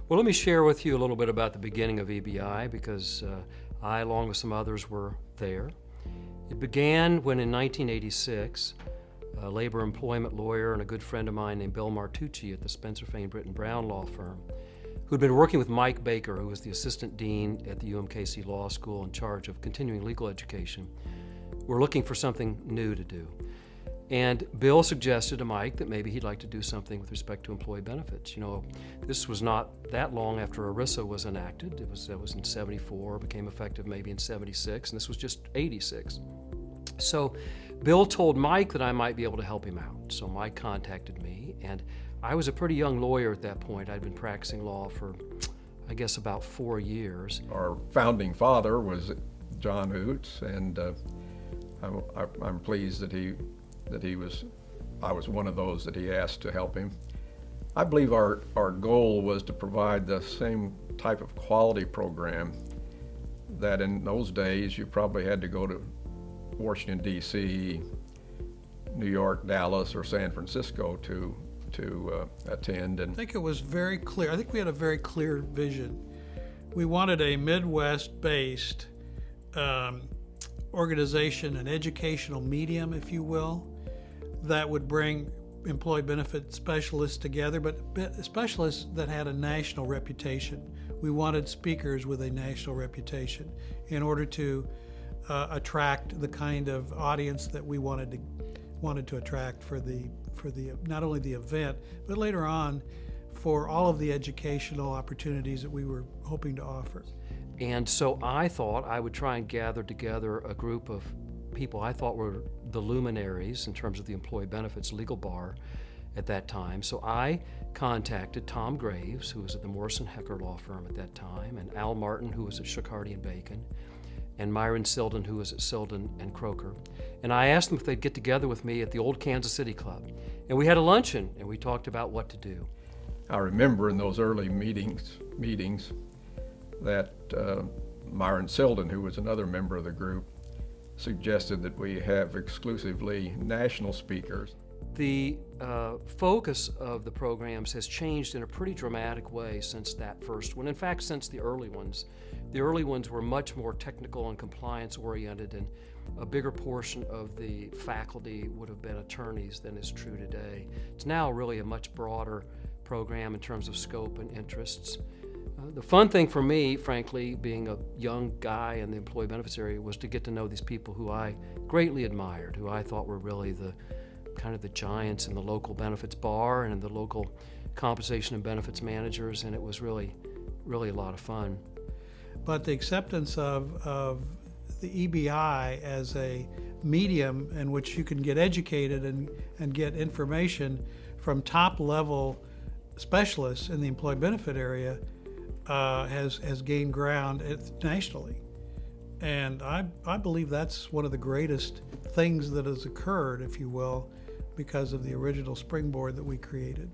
Well, let me share with you a little bit about the beginning of EBI because I, along with some others, were there. It began when in 1986, a labor employment lawyer and a good friend of mine named Bill Martucci at the Spencer Fane Britton Brown law firm, who'd been working with Mike Baker, who was the assistant dean at the UMKC Law School in charge of continuing legal education, were looking for something new to do. And Bill suggested to Mike that maybe he'd like to do something with respect to employee benefits. You know, this was not that long after ERISA was enacted. That was in 74, became effective maybe in 76, and this was just 86. So Bill told Mike that I might be able to help him out. So Mike contacted me, and I was a pretty young lawyer at that point. I'd been practicing law for, I guess, about 4 years. Our founding father was John Hoots, and I'm pleased that I was one of those that he asked to help him. I believe our goal was to provide the same type of quality program that in those days you probably had to go to Washington, D.C., New York, Dallas, or San Francisco to attend. And I think it was very clear. I think we had a very clear vision. We wanted a Midwest-based organization, an educational medium, if you will, that would bring employee benefit specialists together, but specialists that had a national reputation. We wanted speakers with a national reputation in order to attract the kind of audience that we wanted to attract for the not only the event, but later on for all of the educational opportunities that we were hoping to offer. And so I thought I would try and gather together a group of people I thought were the luminaries in terms of the employee benefits legal bar at that time. So I contacted Tom Graves, who was at the Morrison Hecker law firm at that time, and Al Martin, who was at Schicardi and Bacon, and Myron Silden, who was at Silden and Croker. And I asked them if they'd get together with me at the old Kansas City Club. And we had a luncheon, and we talked about what to do. I remember in those early meetings that Myron Silden, who was another member of the group, suggested that we have exclusively national speakers. The focus of the programs has changed in a pretty dramatic way since that first one. In fact, since the early ones. The early ones were much more technical and compliance oriented, and a bigger portion of the faculty would have been attorneys than is true today. It's now really a much broader program in terms of scope and interests. The fun thing for me, frankly, being a young guy in the employee benefits area, was to get to know these people who I greatly admired, who I thought were really the kind of the giants in the local benefits bar and in the local compensation and benefits managers, and it was really, really a lot of fun. But the acceptance of the EBI as a medium in which you can get educated and get information from top-level specialists in the employee benefit area has gained ground nationally. And I believe that's one of the greatest things that has occurred, if you will, because of the original springboard that we created.